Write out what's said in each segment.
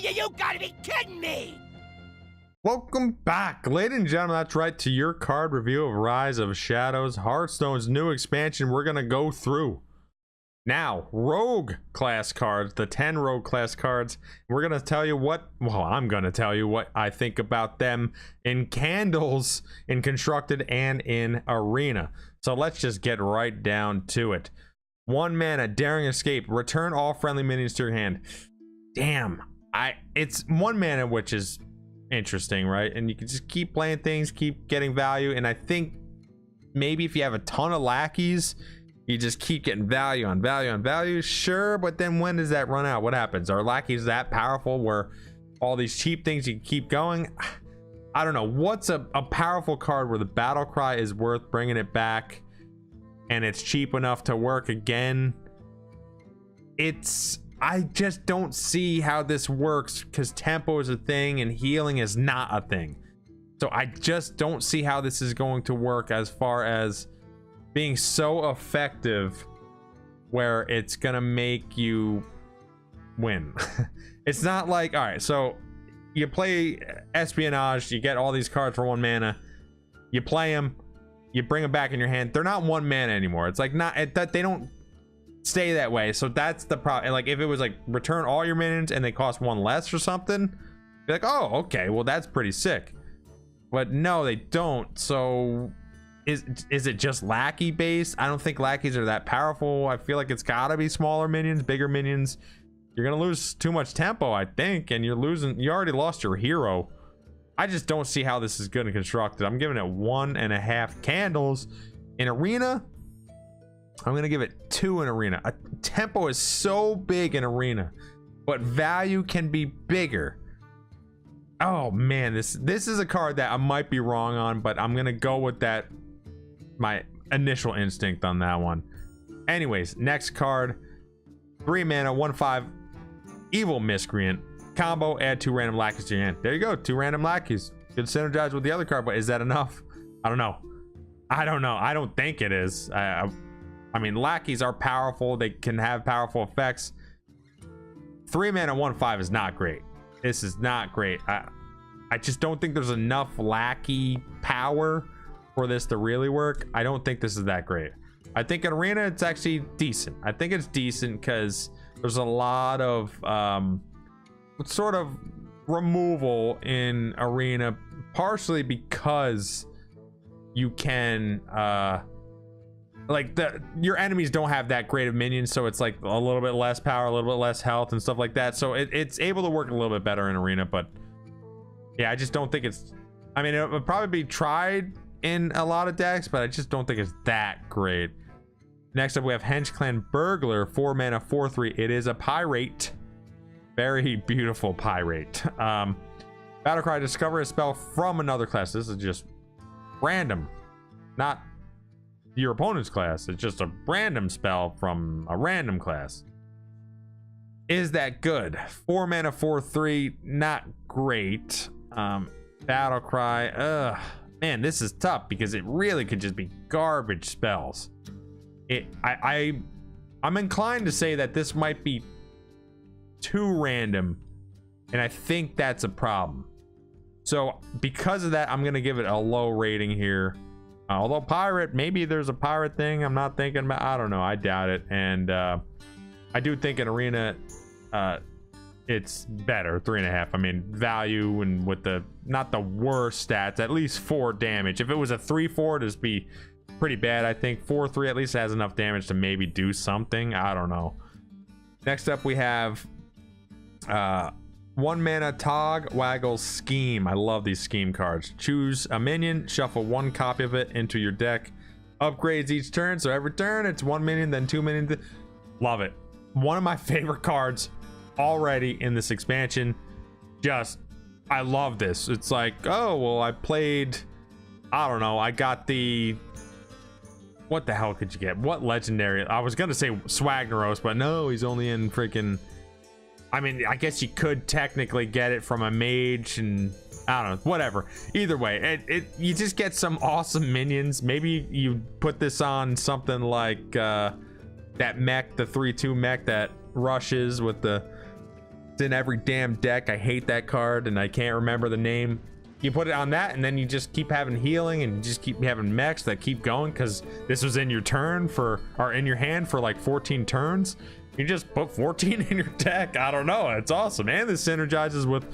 You gotta be kidding me! Welcome back, ladies and gentlemen. That's right, to your card review of Rise of Shadows, Hearthstone's new expansion. We're gonna go through now rogue class cards, the 10 rogue class cards. We're gonna tell you what, well, I'm gonna tell you what I think about them in Candles, in Constructed, and in Arena. So let's just get right down to it. 1 mana, Daring Escape. Return all friendly minions to your hand. Damn, it's 1 mana, which is interesting, right? And you can just keep playing things, keep getting value. And I think maybe if you have a ton of lackeys, you just keep getting value on value on value. Sure, but then when does that run out? What happens? Are lackeys that powerful where all these cheap things you can keep going? I don't know. What's a powerful card where the battle cry is worth bringing it back and it's cheap enough to work again? I just don't see how this works, because tempo is a thing and healing is not a thing. So I just don't see how this is going to work as far as being so effective where it's gonna make you win. It's not like, all right, so you play Espionage, you get all these cards for 1 mana, you play them, you bring them back in your hand. They're not 1 mana anymore. It's like not that they don't stay that way. So that's the problem. Like if it was like return all your minions and they cost 1 less or something, be like, oh, okay, well that's pretty sick. But no, they don't. So is it just lackey based? I don't think lackeys are that powerful. I feel like it's gotta be smaller minions, bigger minions. You're gonna lose too much tempo, I think, and you already lost your hero. I just don't see how this is good and constructed. I'm giving it 1.5 candles. In Arena, I'm gonna give it 2 in Arena. Tempo is so big in Arena, but value can be bigger. Oh man, this is a card that I might be wrong on, but I'm gonna go with that, my initial instinct on that one. Anyways, next card, 3 mana, 1/5, Evil Miscreant. Combo, add 2 random lackeys to your hand. There you go, 2 random lackeys. Could synergize with the other card, but is that enough? I don't know. I don't think it is. I mean, lackeys are powerful. They can have powerful effects. 3 mana, 1/5 is not great. This is not great. I just don't think there's enough lackey power for this to really work. I don't think this is that great. I think in Arena, it's actually decent. I think it's decent because there's a lot of sort of removal in Arena, partially because you can like your enemies don't have that great of minions, so it's like a little bit less power, a little bit less health and stuff like that. So it's able to work a little bit better in Arena. But yeah, I just don't think it's, I mean, it would probably be tried in a lot of decks, but I just don't think it's that great. Next up, we have Hench Clan Burglar, 4 mana, 4/3. It is a pirate. Very beautiful pirate. Battlecry, discover a spell from another class. This is just random, not your opponent's class. It's just a random spell from a random class. Is that good? 4 mana, 4/3. Not great. Battlecry. Man, this is tough because it really could just be garbage spells. I'm inclined to say that this might be too random, and I think that's a problem. So because of that, I'm gonna give it a low rating here. Although pirate, maybe there's a pirate thing I'm not thinking about. I don't know. I doubt it. And I do think in Arena, it's better. 3.5. I mean, value and with the not the worst stats, at least 4 damage. If it was a 3/4, it'd just be pretty bad. I think 4/3 at least has enough damage to maybe do something. I don't know. Next up, we have 1 mana Tog Waggle's Scheme. I love these scheme cards. Choose a minion, shuffle 1 copy of it into your deck. Upgrades each turn, so every turn it's 1 minion, then 2 minions. Love it. One of my favorite cards already in this expansion. Just, I love this. It's like, oh, well, I played, I don't know, I got the, what the hell could you get? What legendary? I was gonna say Swagneros, but no, he's only in freaking, I mean, I guess you could technically get it from a mage, and I don't know, whatever. Either way, you just get some awesome minions. Maybe you put this on something like that mech, the 3/2 mech that rushes with the It's in every damn deck. I hate that card and I can't remember the name. You put it on that and then you just keep having healing and you just keep having mechs that keep going because this was in your turn for, or in your hand for like 14 turns. You just put 14 in your deck. I don't know. It's awesome. And this synergizes with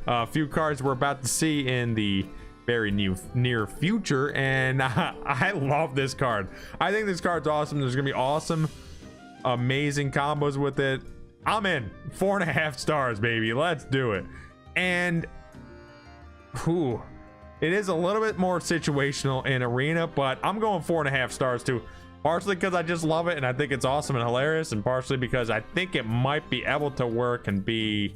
a few cards we're about to see in the very near future. And I love this card. I think this card's awesome. There's going to be awesome, amazing combos with it. I'm in. 4.5 stars, baby. Let's do it. And whew, it is a little bit more situational in arena, but I'm going 4.5 stars too. Partially because I just love it and I think it's awesome and hilarious, and partially because I think it might be able to work and be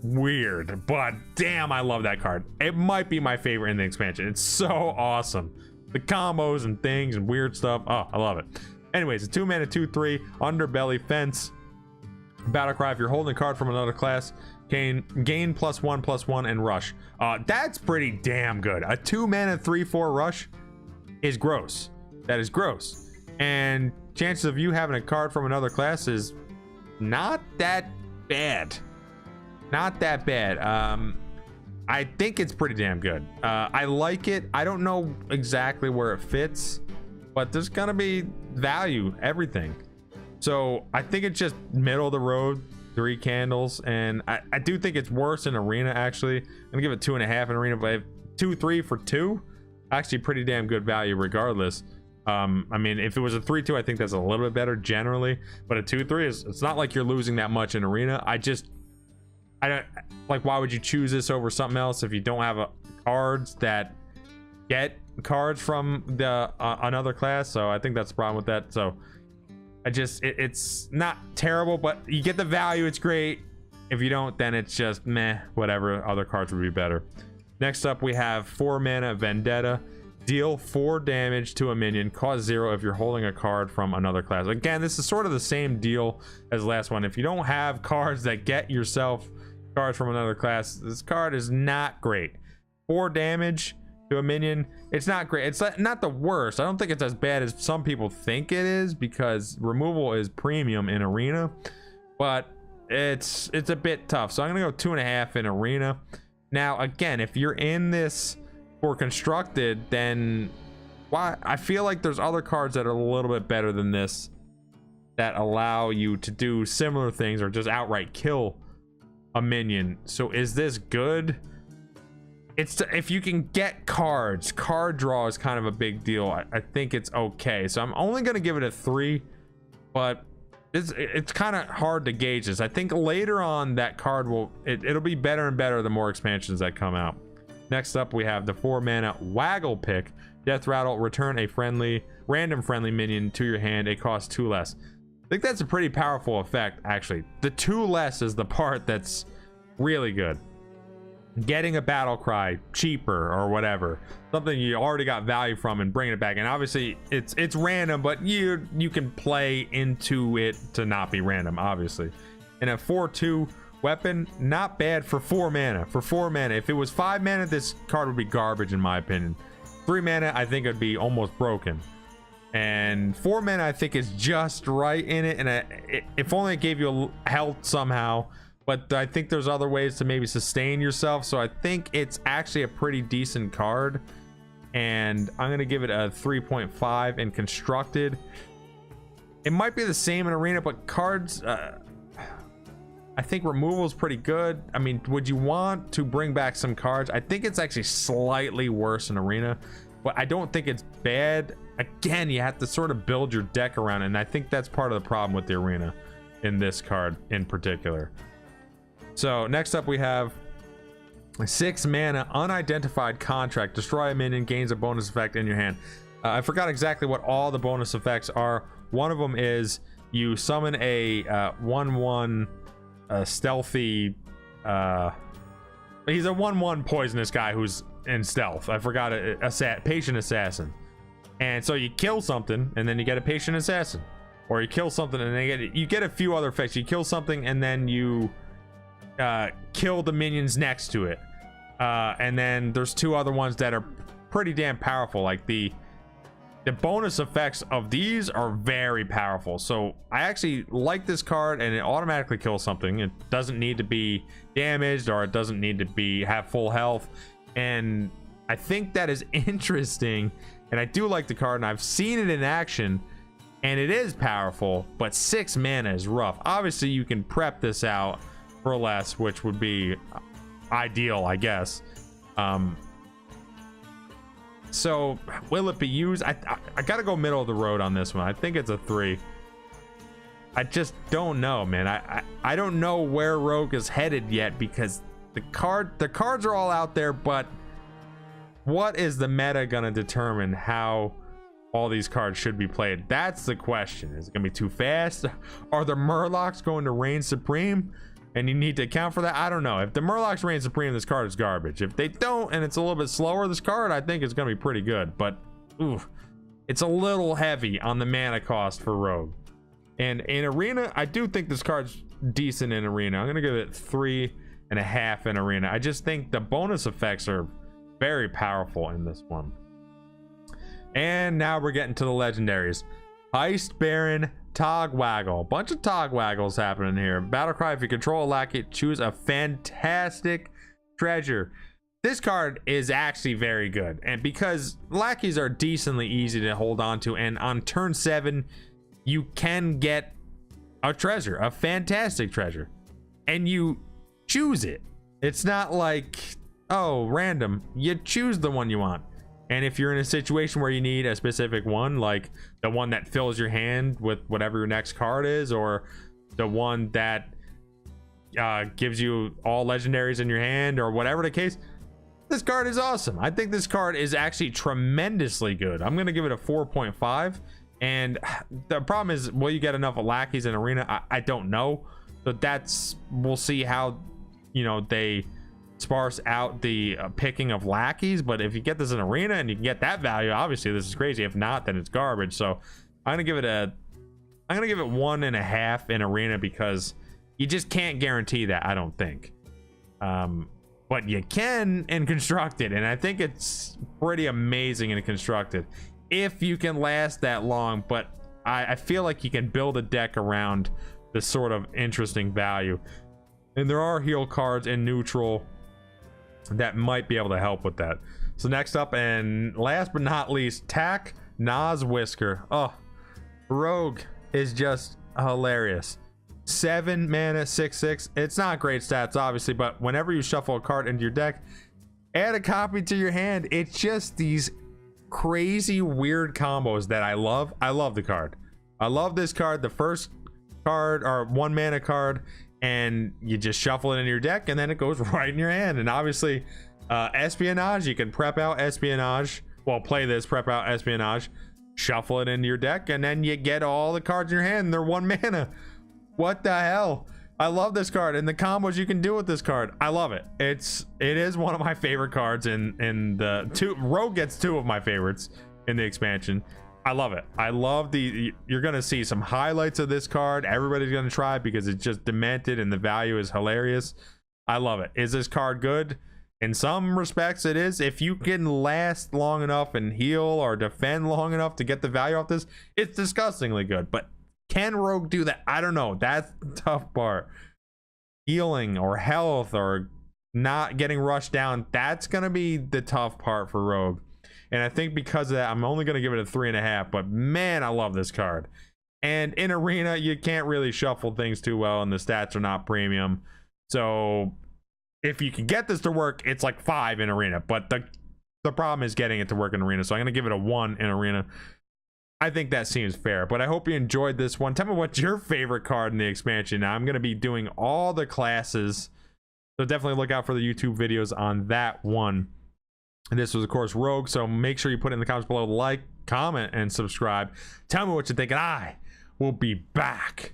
weird. But damn, I love that card. It might be my favorite in the expansion. It's so awesome. The combos and things and weird stuff. Oh, I love it. Anyways, a 2-mana 2/3 Underbelly Fence. Battle cry: if you're holding a card from another class, gain +1/+1 and rush. That's pretty damn good. A 2-mana 3/4 rush is gross. That is gross. And chances of you having a card from another class is not that bad. Not that bad. I think it's pretty damn good. I like it. I don't know exactly where it fits, but there's gonna be value, everything. So I think it's just middle of the road, 3 candles. And I do think it's worse in arena, actually. I'm gonna give it 2.5 in arena, but 2/3 for 2, actually pretty damn good value regardless. I mean, if it was a 3/2, I think that's a little bit better generally, but a 2/3 is, it's not like you're losing that much in arena. I don't like, why would you choose this over something else if you don't have cards that get cards from the another class? So I think that's the problem with that. So it's not terrible, but you get the value. It's great. If you don't, then it's just meh, whatever. Other cards would be better. Next up, we have 4-mana Vendetta. Deal 4 damage to a minion, cost 0 if you're holding a card from another class. Again, this is sort of the same deal as the last one. If you don't have cards that get yourself cards from another class, this card is not great. 4 damage to a minion, it's not great. It's not the worst. I don't think it's as bad as some people think it is, because removal is premium in arena, but it's a bit tough. So I'm gonna go 2.5 in arena. Now again, if you're in this for constructed, then why? I feel like there's other cards that are a little bit better than this that allow you to do similar things or just outright kill a minion. So is this good? If you can get cards, card draw is kind of a big deal. I think it's okay. So I'm only gonna give it a 3, but it's kind of hard to gauge this. I think later on that card it'll be better and better the more expansions that come out. Next up, we have the 4-mana Waggle Pick. Death Rattle, return a random friendly minion to your hand. It costs 2 less. I think that's a pretty powerful effect, actually. The 2 less is the part that's really good. Getting a Battle Cry cheaper or whatever, something you already got value from, and bringing it back. And obviously it's random, but you can play into it to not be random, obviously. And a 4/2 weapon, not bad for 4 mana. For 4 mana, if it was 5 mana, this card would be garbage in my opinion. 3 mana, I think it'd be almost broken. And 4 mana, I think is just right in it. And if only it gave you health somehow. But I think there's other ways to maybe sustain yourself. So I think it's actually a pretty decent card. And I'm gonna give it a 3.5 in constructed. It might be the same in arena, but cards, I think removal is pretty good. I mean, would you want to bring back some cards? I think it's actually slightly worse in arena, but I don't think it's bad. Again, you have to sort of build your deck around it, and I think that's part of the problem with the arena in this card in particular. So next up, we have 6 mana Unidentified Contract. Destroy a minion, gains a bonus effect in your hand. I forgot exactly what all the bonus effects are. One of them is you summon a 1/1 stealthy, he's a 1/1 poisonous guy who's in stealth. I forgot patient assassin. And so you kill something and then you get a patient assassin, or you kill something and then you get a few other effects. You kill something and then you kill the minions next to it, and then there's 2 other ones that are pretty damn powerful, like the the bonus effects of these are very powerful. So I actually like this card, and it automatically kills something. It doesn't need to be damaged, or it doesn't need to have full health. And I think that is interesting, and I do like the card, and I've seen it in action, and it is powerful, but 6 mana is rough. Obviously you can prep this out for less, which would be ideal, I guess. So will it be used? I gotta go middle of the road on this one. I think it's a 3. I just don't know, man. I don't know where Rogue is headed yet, because the cards are all out there, but what is the meta gonna determine how all these cards should be played? That's the question. Is it gonna be too fast? Are the Murlocs going to reign supreme, and you need to account for that? I don't know. If the Murlocs reign supreme, this card is garbage. If they don't, and it's a little bit slower, this card I think is gonna be pretty good. But ooh, it's a little heavy on the mana cost for Rogue. And in Arena, I do think this card's decent in Arena. I'm gonna give it 3.5 in Arena. I just think the bonus effects are very powerful in this one. And now we're getting to the legendaries. Heist Baron Togwaggle. Bunch of Togwaggles happening here. Battlecry: if you control a lackey, choose a fantastic treasure. This card is actually very good, and because lackeys are decently easy to hold on to, and on turn 7 you can get a treasure, a fantastic treasure, and you choose it. It's not like, oh, random. You choose the one you want. And if you're in a situation where you need a specific one, like the one that fills your hand with whatever your next card is, or the one that gives you all legendaries in your hand, or whatever the case, this card is awesome. I think this card is actually tremendously good. I'm gonna give it a 4.5. And the problem is, will you get enough lackeys in Arena? I don't know. But we'll see how, you know, they sparse out the picking of lackeys. But if you get this in Arena and you can get that value, obviously this is crazy. If not, then it's garbage. So I'm gonna give it 1.5 in Arena, because you just can't guarantee that, I don't think. But you can in Constructed, and I think it's pretty amazing in Constructed if you can last that long. But I feel like you can build a deck around this sort of interesting value, and there are heal cards in neutral that might be able to help with that. So next up, and last but not least, Tack Nas Whisker. Oh, Rogue is just hilarious. 7 mana, 6/6. It's not great stats, obviously, but whenever you shuffle a card into your deck, add a copy to your hand. It's just these crazy weird combos that I love. I love the card. I love this card. The first card, or 1 mana card, and you just shuffle it into your deck, and then it goes right in your hand. And obviously Espionage, you can prep out Espionage. Well, play this, prep out Espionage, shuffle it into your deck, and then you get all the cards in your hand, and they're 1 mana. What the hell? I love this card, and the combos you can do with this card, I love it. It is one of my favorite cards in the two. Rogue gets 2 of my favorites in the expansion. I love it. I love you're gonna see some highlights of this card. Everybody's gonna try it because it's just demented and the value is hilarious. I love it. Is this card good? In some respects it is. If you can last long enough and heal or defend long enough to get the value off this, it's disgustingly good. But can Rogue do that? I don't know. That's the tough part. Healing or health or not getting rushed down, that's gonna be the tough part for Rogue. And I think because of that, I'm only gonna give it a 3.5. But man, I love this card. And in Arena, you can't really shuffle things too well, and the stats are not premium. So if you can get this to work, it's like 5 in Arena. But the problem is getting it to work in Arena. So I'm gonna give it a 1 in Arena. I think that seems fair, but I hope you enjoyed this one. Tell me what's your favorite card in the expansion. Now, I'm going to be doing all the classes, so definitely look out for the YouTube videos on that one. And this was, of course, Rogue, so make sure you put it in the comments below, like, comment, and subscribe. Tell me what you think, and I will be back.